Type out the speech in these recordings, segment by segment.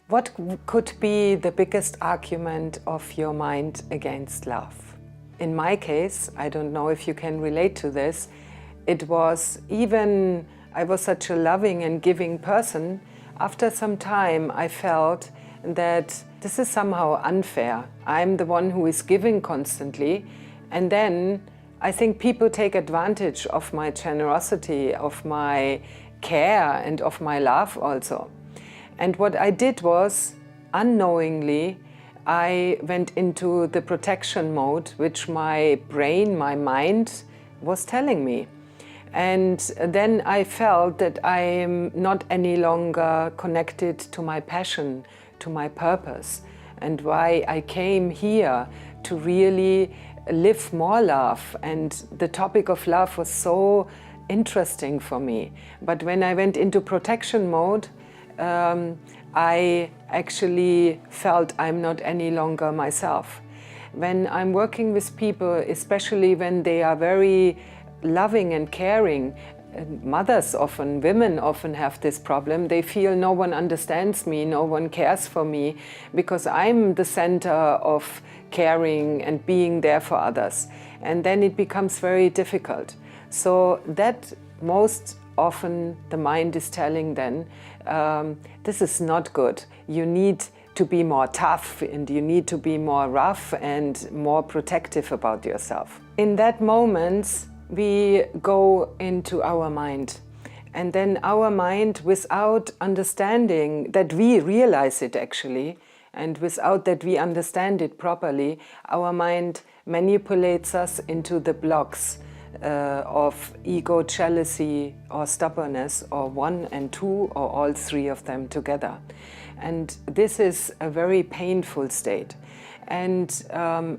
What could be the biggest argument of your mind against love? In my case, I don't know if you can relate to this, it was even I was such a loving and giving person, after some time I felt that this is somehow unfair. I'm the one who is giving constantly, and then I think people take advantage of my generosity, of my care and of my love also. And what I did was, unknowingly, I went into the protection mode, which my brain, my mind, was telling me. And then I felt that I am not any longer connected to my passion, to my purpose, and why I came here to really live more love. And the topic of love was so interesting for me. But when I went into protection mode, I actually felt I'm not any longer myself. When I'm working with people, especially when they are very loving and caring, mothers often, women often have this problem. They feel no one understands me, no one cares for me, because I'm the center of caring and being there for others. And then it becomes very difficult. So that most often the mind is telling then, this is not good. You need to be more tough and you need to be more rough and more protective about yourself. In that moment, we go into our mind. And then our mind, without understanding that we realize it actually, and without that we understand it properly, our mind manipulates us into the blocks of ego, jealousy or stubbornness, or one and two, or all three of them together. And this is a very painful state. And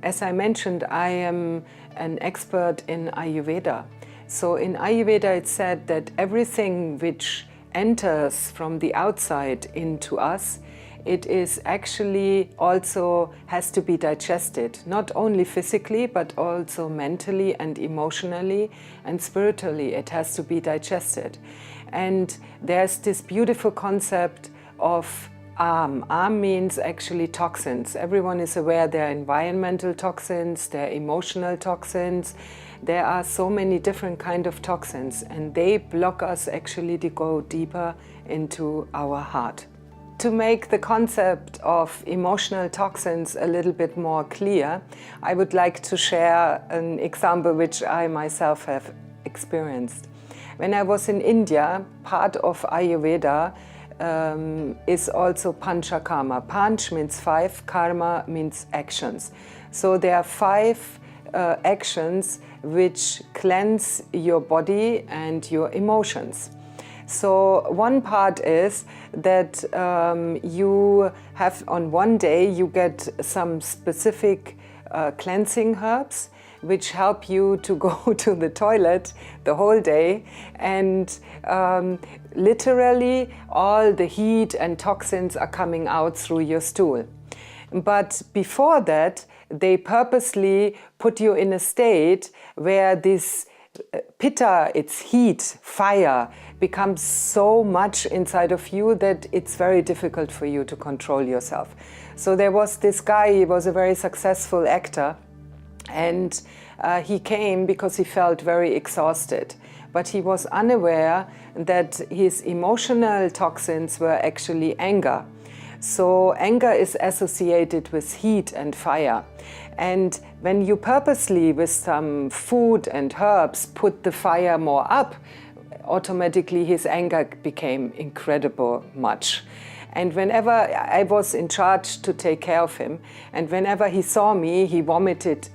as I mentioned, I am an expert in Ayurveda. So in Ayurveda it's said that everything which enters from the outside into us, it is actually also has to be digested, not only physically, but also mentally and emotionally and spiritually. It has to be digested. And there's this beautiful concept of ARM. ARM means actually toxins. Everyone is aware there are environmental toxins, there are emotional toxins. There are so many different kinds of toxins, and they block us actually to go deeper into our heart. To make the concept of emotional toxins a little bit more clear, I would like to share an example which I myself have experienced. When I was in India, part of Ayurveda is also Panchakarma. Panch means 5, karma means actions. So there are 5 actions which cleanse your body and your emotions. So one part is that you have on one day you get some specific cleansing herbs which help you to go to the toilet the whole day, and literally all the heat and toxins are coming out through your stool. But before that, they purposely put you in a state where this pitta, its heat, fire, becomes so much inside of you that it's very difficult for you to control yourself. So there was this guy, he was a very successful actor, and he came because he felt very exhausted. But he was unaware that his emotional toxins were actually anger. So anger is associated with heat and fire. And when you purposely, with some food and herbs, put the fire more up, automatically his anger became incredible much. And whenever I was in charge to take care of him, and whenever he saw me, he vomited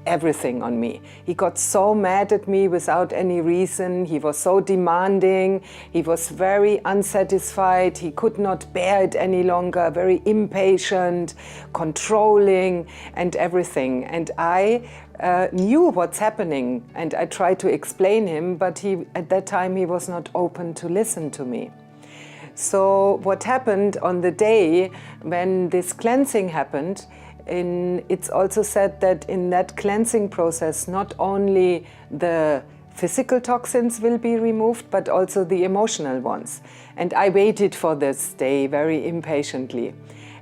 everything on me. He got so mad at me without any reason. He was so demanding. He was very unsatisfied. He could not bear it any longer, very impatient, controlling and everything. And I knew what's happening, and I tried to explain him, but at that time he was not open to listen to me. So what happened on the day when this cleansing happened, it's also said that in that cleansing process, not only the physical toxins will be removed, but also the emotional ones. And I waited for this day very impatiently.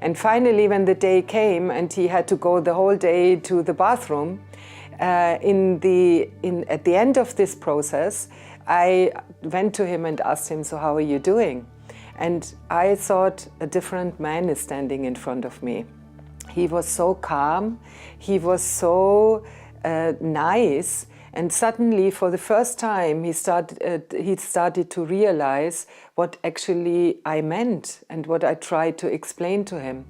And finally, when the day came and he had to go the whole day to the bathroom, at the end of this process, I went to him and asked him, "So how are you doing?" And I thought a different man is standing in front of me. He was so calm, he was so nice, and suddenly, for the first time, he started to realize what actually I meant and what I tried to explain to him.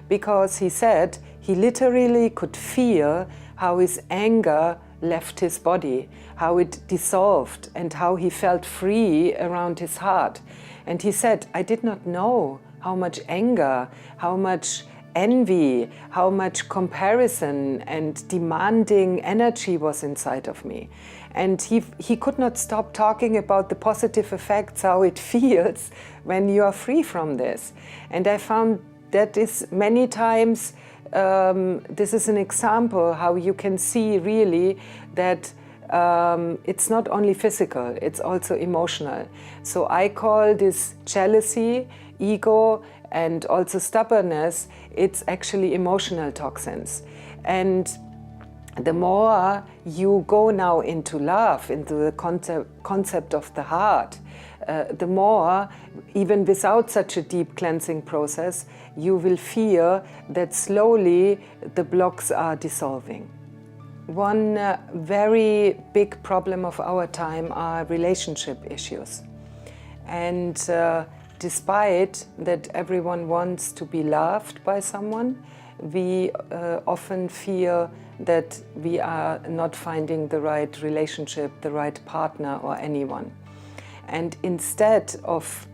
Because he said he literally could feel how his anger left his body, how it dissolved, and how he felt free around his heart. And he said, "I did not know how much anger, how much envy, how much comparison and demanding energy was inside of me." And he could not stop talking about the positive effects, how it feels when you are free from this. And I found that is many times, this is an example how you can see really that it's not only physical, it's also emotional. So I call this jealousy, ego, and also stubbornness, it's actually emotional toxins. And the more you go now into love, into the concept of the heart, the more, even without such a deep cleansing process, you will feel that slowly the blocks are dissolving. One very big problem of our time are relationship issues. And despite that everyone wants to be loved by someone, we often feel that we are not finding the right relationship, the right partner or anyone. And instead of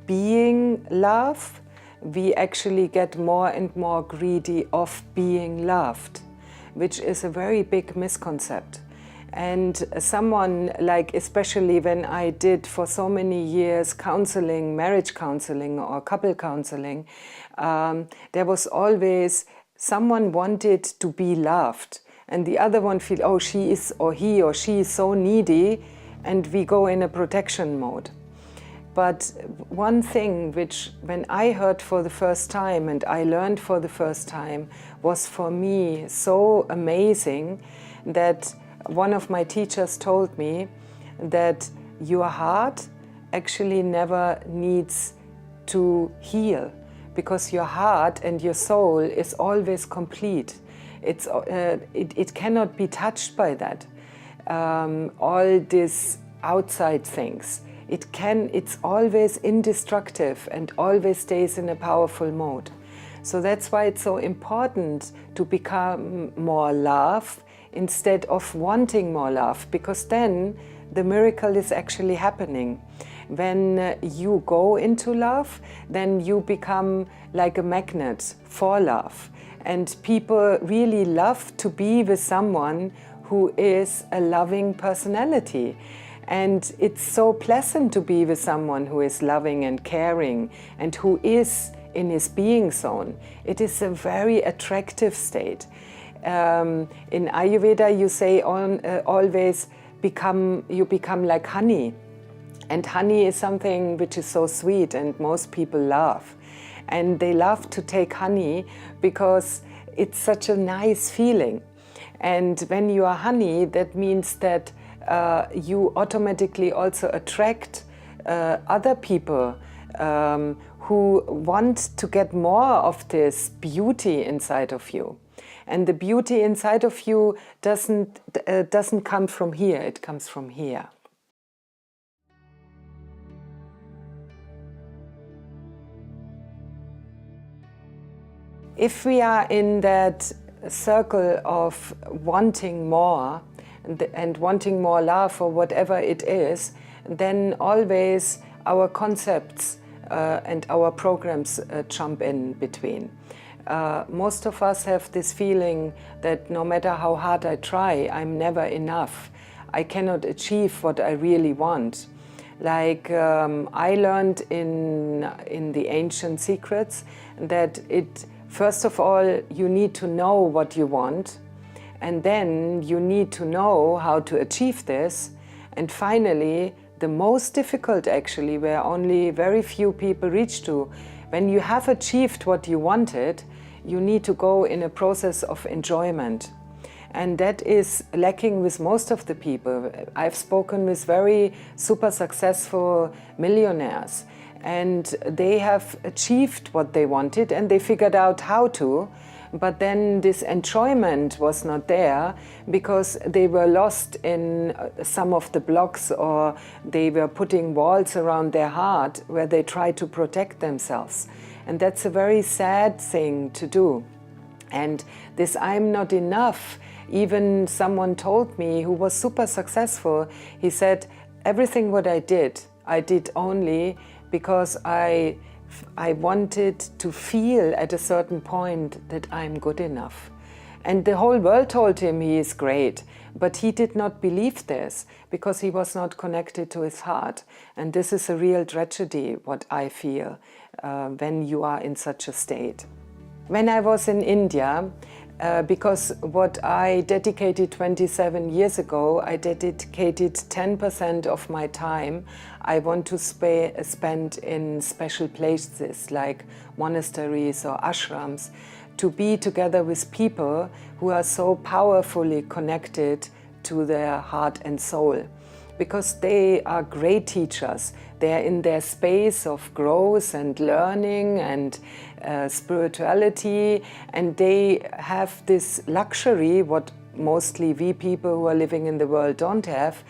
being love, we actually get more and more greedy of being loved, which is a very big misconcept. And someone like, especially when I did for so many years counseling, marriage counseling or couple counseling, there was always someone wanted to be loved and the other one feel, oh, she is, or he or she is so needy, and we go in a protection mode. But one thing which, when I heard for the first time and I learned for the first time, was for me so amazing, that one of my teachers told me that your heart actually never needs to heal, because your heart and your soul is always complete. It cannot be touched by that. All these outside things. It's always indestructible and always stays in a powerful mode. So that's why it's so important to become more love instead of wanting more love, because then the miracle is actually happening. When you go into love, then you become like a magnet for love. And people really love to be with someone who is a loving personality. And it's so pleasant to be with someone who is loving and caring and who is in his being zone. It is a very attractive state. In Ayurveda, you say always you become like honey. And honey is something which is so sweet and most people love. And they love to take honey because it's such a nice feeling. And when you are honey, that means that you automatically also attract other people who want to get more of this beauty inside of you. And the beauty inside of you doesn't come from here, it comes from here. If we are in that circle of wanting more and wanting more love or whatever it is, then always our concepts and our programs jump in between. Most of us have this feeling that no matter how hard I try, I'm never enough. I cannot achieve what I really want. Like I learned in the ancient secrets that first of all, you need to know what you want, and then you need to know how to achieve this, And finally, the most difficult actually, where only very few people reach to, when you have achieved what you wanted, you need to go in a process of enjoyment. And that is lacking with most of the people. I've spoken with very super successful millionaires, and they have achieved what they wanted and they figured out how to, but then this enjoyment was not there because they were lost in some of the blocks, or they were putting walls around their heart where they try to protect themselves. And that's a very sad thing to do. And this I'm not enough, even someone told me who was super successful, he said, everything what I did only because I wanted to feel at a certain point that I'm good enough. And the whole world told him he is great, but he did not believe this because he was not connected to his heart. And this is a real tragedy, what I feel, when you are in such a state. When I was in India, because what I dedicated 27 years ago, I dedicated 10% of my time I want to spend in special places like monasteries or ashrams, to be together with people who are so powerfully connected to their heart and soul. Because they are great teachers. They are in their space of growth and learning and spirituality, and they have this luxury, what mostly we people who are living in the world don't have,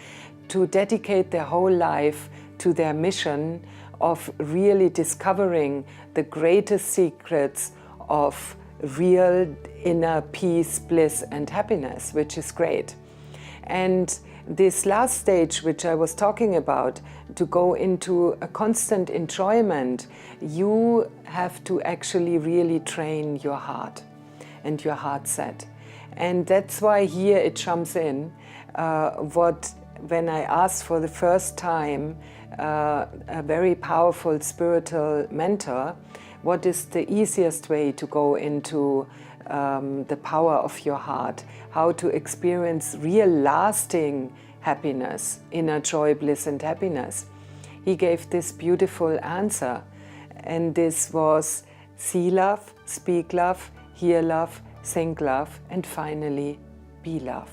to dedicate their whole life to their mission of really discovering the greatest secrets of real inner peace, bliss and happiness, which is great. And this last stage, which I was talking about, to go into a constant enjoyment, you have to actually really train your heart and your heart set. And that's why here it jumps in, when I asked for the first time a very powerful spiritual mentor, what is the easiest way to go into the power of your heart, how to experience real lasting happiness, inner joy, bliss and happiness. He gave this beautiful answer, and this was see love, speak love, hear love, think love, and finally be love.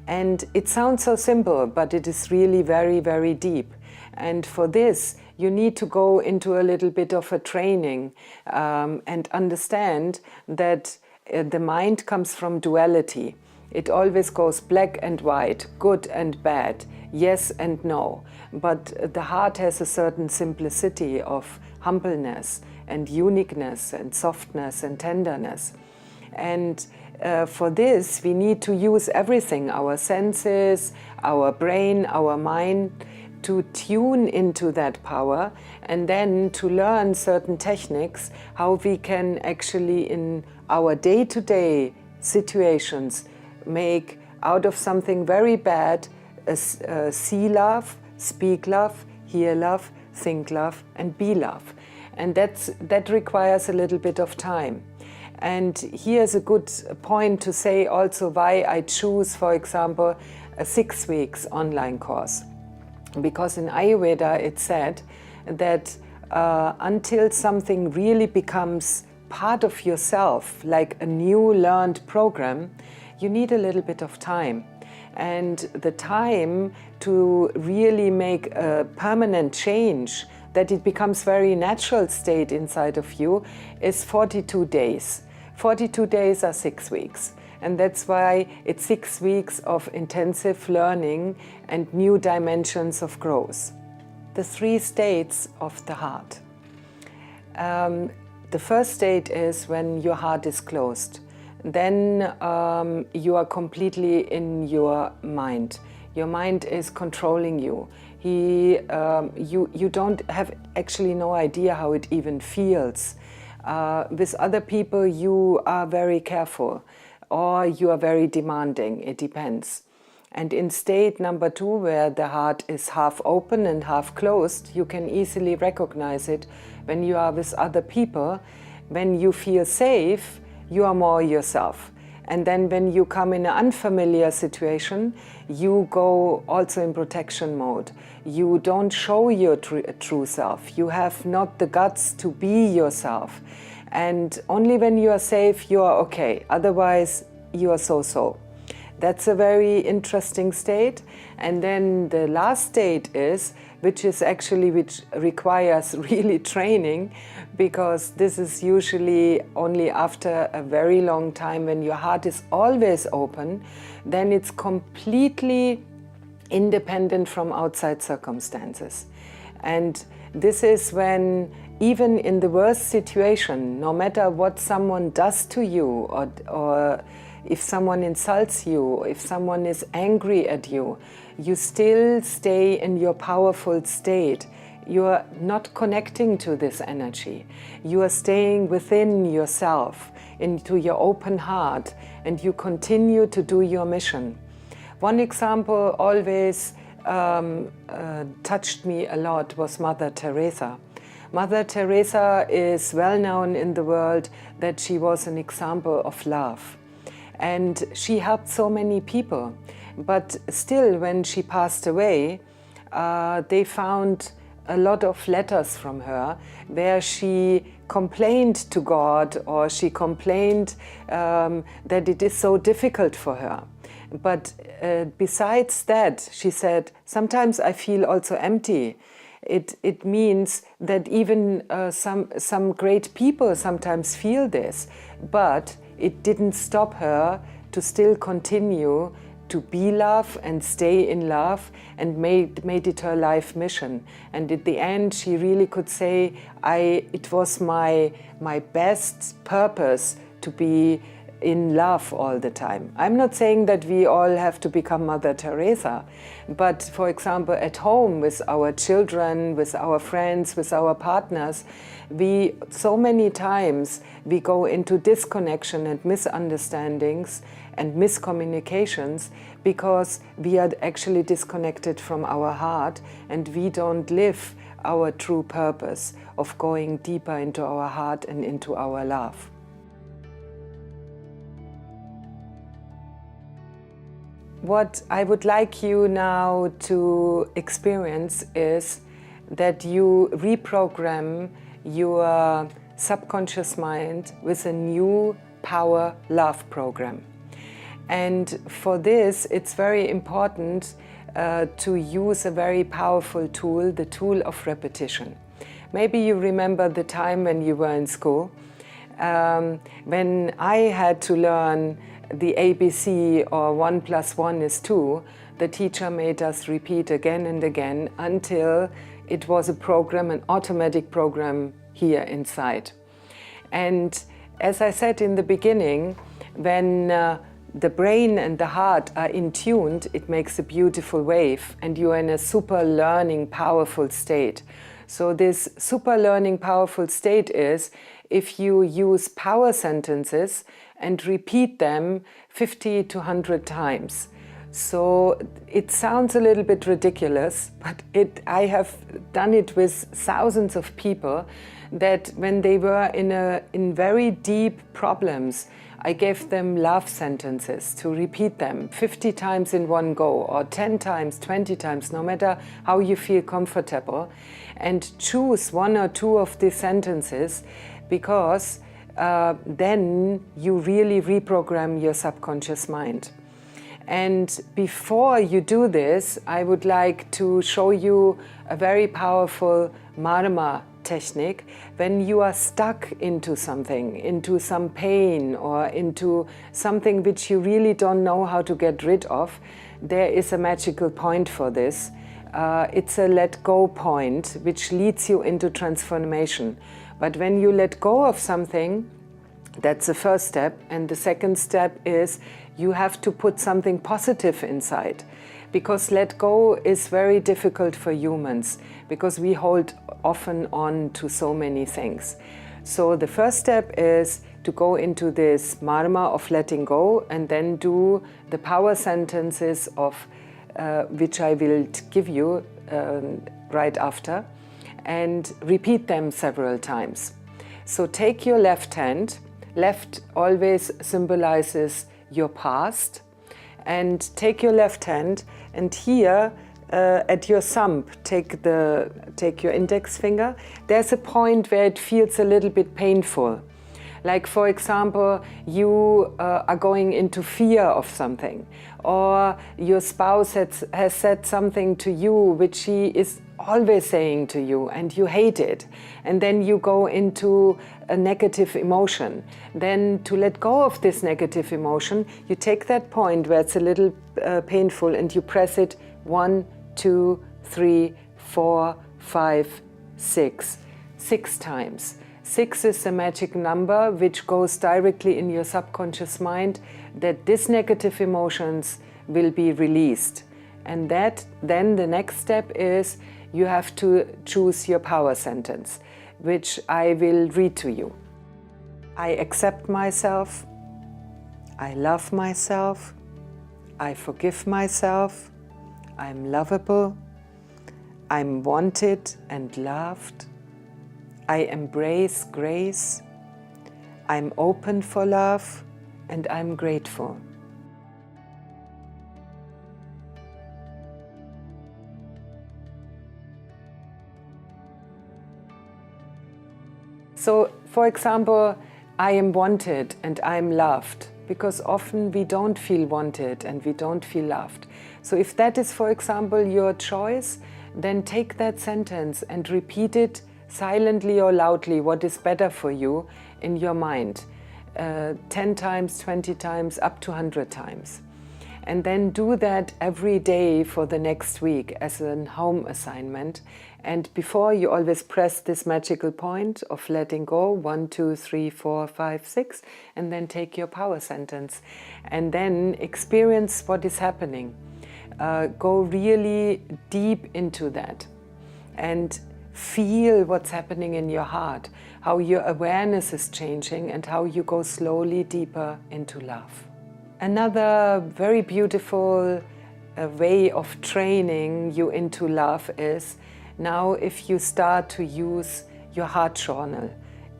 And it sounds so simple, but it is really very, very deep. And for this, you need to go into a little bit of a training and understand that the mind comes from duality. It always goes black and white, good and bad, yes and no. But the heart has a certain simplicity of humbleness and uniqueness and softness and tenderness. And for this, we need to use everything, our senses, our brain, our mind, to tune into that power, and then to learn certain techniques, how we can actually in our day-to-day situations make out of something very bad see love, speak love, hear love, think love and be love. And that requires a little bit of time. And here's a good point to say also why I choose, for example, a 6 weeks online course. Because in Ayurveda it said that until something really becomes part of yourself, like a new learned program, you need a little bit of time. And the time to really make a permanent change, that it becomes very natural state inside of you, is 42 days. 42 days are 6 weeks. And that's why it's 6 weeks of intensive learning and new dimensions of growth. The 3 states of the heart. The first state is when your heart is closed. Then you are completely in your mind. Your mind is controlling you. You don't have actually no idea how it even feels. With other people you are very careful, or you are very demanding, it depends. And in state number 2, where the heart is half open and half closed, you can easily recognize it when you are with other people. When you feel safe, you are more yourself. And then when you come in an unfamiliar situation, you go also in protection mode. You don't show your true self. You have not the guts to be yourself. And only when you are safe, you are okay. Otherwise, you are so-so. That's a very interesting state. And then the last state is, which requires really training, because this is usually only after a very long time when your heart is always open, then it's completely independent from outside circumstances. And this is when, even in the worst situation, no matter what someone does to you, or if someone insults you, if someone is angry at you, you still stay in your powerful state. You are not connecting to this energy. You are staying within yourself, into your open heart, and you continue to do your mission. One example always touched me a lot was Mother Teresa. Mother Teresa is well known in the world that she was an example of love. And she helped so many people. But still, when she passed away, they found a lot of letters from her where she complained to God, or she complained that it is so difficult for her. But besides that, she said, sometimes I feel also empty. It means that even some great people sometimes feel this, but it didn't stop her to still continue to be love and stay in love, and made it her life mission. And at the end, she really could say, it was my best purpose to be in love all the time. I'm not saying that we all have to become Mother Teresa, but for example, at home with our children, with our friends, with our partners, so many times we go into disconnection and misunderstandings and miscommunications because we are actually disconnected from our heart, and we don't live our true purpose of going deeper into our heart and into our love. What I would like you now to experience is that you reprogram your subconscious mind with a new power love program. And for this, it's very important to use a very powerful tool, the tool of repetition. Maybe you remember the time when you were in school, when I had to learn the ABC, or 1 + 1 is 2, the teacher made us repeat again and again until it was a program, an automatic program here inside. And as I said in the beginning, when the brain and the heart are in tuned, it makes a beautiful wave, and you are in a super learning, powerful state. So this super learning, powerful state is if you use power sentences and repeat them 50 to 100 times. So it sounds a little bit ridiculous, but I have done it with thousands of people, that when they were in very deep problems, I gave them love sentences to repeat them 50 times in one go, or 10 times, 20 times, no matter how you feel comfortable, and choose 1 or 2 of these sentences, because then you really reprogram your subconscious mind. And before you do this, I would like to show you a very powerful marma technique. When you are stuck into something, into some pain, or into something which you really don't know how to get rid of, there is a magical point for this. It's a let go point, which leads you into transformation. But when you let go of something, that's the first step. And the second step is you have to put something positive inside. Because let go is very difficult for humans, because we hold often on to so many things. So the first step is to go into this marma of letting go, and then do the power sentences of which I will give you right after, and repeat them several times. So take your left hand. Left always symbolizes your past. And take your left hand, and here at your thumb, take your index finger. There's a point where it feels a little bit painful. Like, for example, you are going into fear of something, or your spouse has said something to you which she is always saying to you and you hate it, and then you go into a negative emotion. Then to let go of this negative emotion, you take that point where it's a little painful and you press it 1, 2, 3, 4, 5, 6 times. 6 is the magic number which goes directly in your subconscious mind that these negative emotions will be released. And then the next step is you have to choose your power sentence, which I will read to you. I accept myself. I love myself. I forgive myself. I'm lovable. I'm wanted and loved. I embrace grace. I'm open for love, and I'm grateful. So, for example, I am wanted and I'm loved, because often we don't feel wanted and we don't feel loved. So if that is, for example, your choice, then take that sentence and repeat it silently or loudly, what is better for you in your mind. 10 times, 20 times, up to 100 times. And then do that every day for the next week as a home assignment. And before, you always press this magical point of letting go, 1, 2, 3, 4, 5, 6, and then take your power sentence. And then experience what is happening. Go really deep into that. And feel what's happening in your heart, how your awareness is changing and how you go slowly deeper into love. Another very beautiful way of training you into love is now if you start to use your heart journal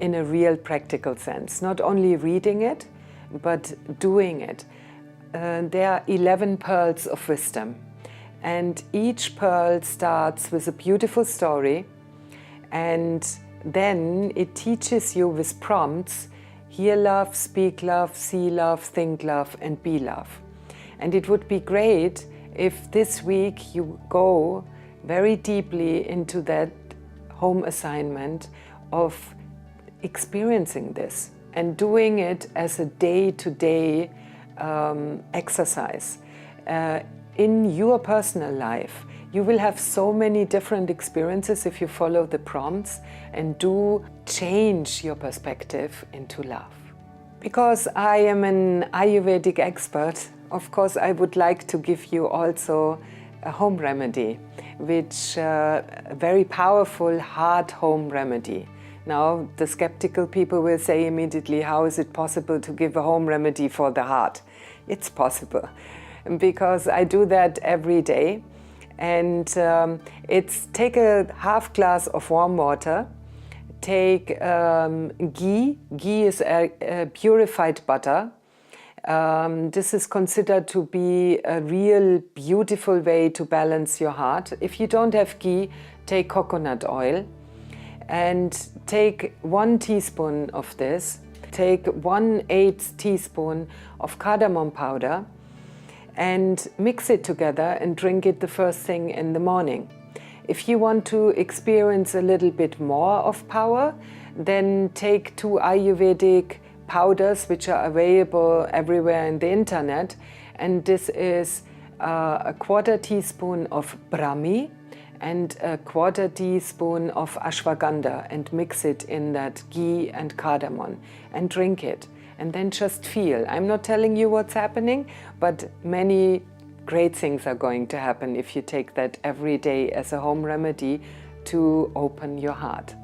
in a real practical sense, not only reading it, but doing it. There are 11 pearls of wisdom, and each pearl starts with a beautiful story, and then it teaches you with prompts: hear love, speak love, see love, think love, and be love. And it would be great if this week you go very deeply into that home assignment of experiencing this and doing it as a day-to-day exercise. In your personal life, you will have so many different experiences if you follow the prompts and do change your perspective into love. Because I am an Ayurvedic expert, of course I would like to give you also a home remedy, which a very powerful heart home remedy. Now the skeptical people will say immediately, how is it possible to give a home remedy for the heart? It's possible, because I do that every day. And it's take a half glass of warm water, take ghee. Ghee is a purified butter. This is considered to be a real beautiful way to balance your heart. If you don't have ghee, take coconut oil and take 1 teaspoon of this. Take 1/8 teaspoon of cardamom powder and mix it together and drink it the first thing in the morning. If you want to experience a little bit more of power, then take 2 Ayurvedic powders which are available everywhere in the internet, and this is a 1/4 teaspoon of Brahmi and a 1/4 teaspoon of ashwagandha, and mix it in that ghee and cardamom and drink it. And then just feel. I'm not telling you what's happening, but many great things are going to happen if you take that every day as a home remedy to open your heart.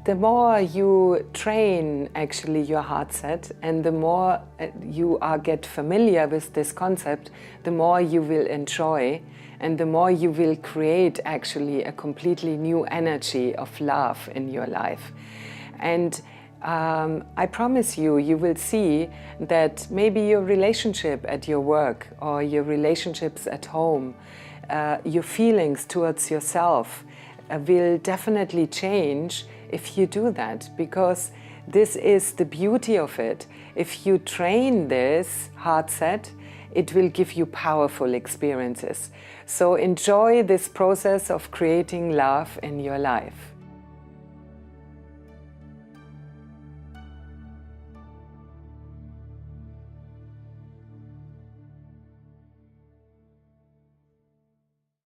The more you train actually your heart set, and the more you get familiar with this concept, the more you will enjoy, and the more you will create actually a completely new energy of love in your life. And I promise you, you will see that maybe your relationship at your work or your relationships at home, your feelings towards yourself will definitely change if you do that, because this is the beauty of it. If you train this heart set, it will give you powerful experiences. So enjoy this process of creating love in your life.